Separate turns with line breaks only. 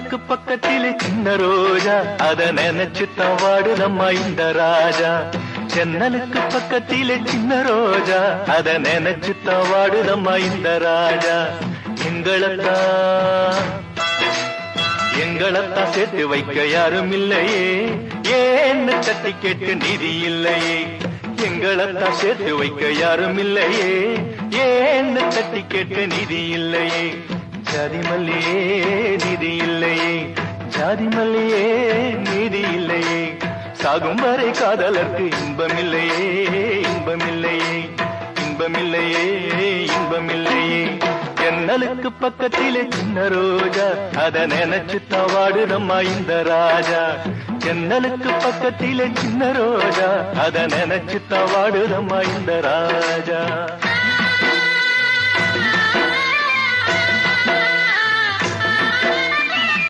ஜன்னலுக்கு பக்கத்திலே சின்ன ரோஜா அத நினைச்சுத்தான் வாடுதம்மா இந்த ராஜா. ஜன்னலுக்கு பக்கத்திலே சின்ன ரோஜா அத நினைச்சுத்தான் வாடுதம்மா இந்த ராஜா. எங்களைத்தான் சேர்த்து வைக்க யாரும் இல்லையே, ஏன்னு தட்டி கேட்டு நிதி இல்லையே. எங்களைத்தான் சேர்த்து வைக்க யாரும் இல்லையே, ஏன்னு தட்டி கேட்டு நிதி இல்லையே. ஜாதி மல்லியே நிதி இல்லையே, ஜாதி மல்லியே நிதி இல்லையே. சாகும் வரை காதலர்க்கு இன்பமில்லையே, இன்பமில்லையே, இன்பமில்லையே, இன்பமில்லையே. ஜன்னலுக்கு பக்கத்திலே சின்ன ரோஜா அத நினைச்சுத்தான் வாடுதம்மா இந்த ராஜா. ஜன்னலுக்கு பக்கத்திலே சின்ன ரோஜா அத நினைச்சுத்தான் வாடுதம்மா இந்த ராஜா.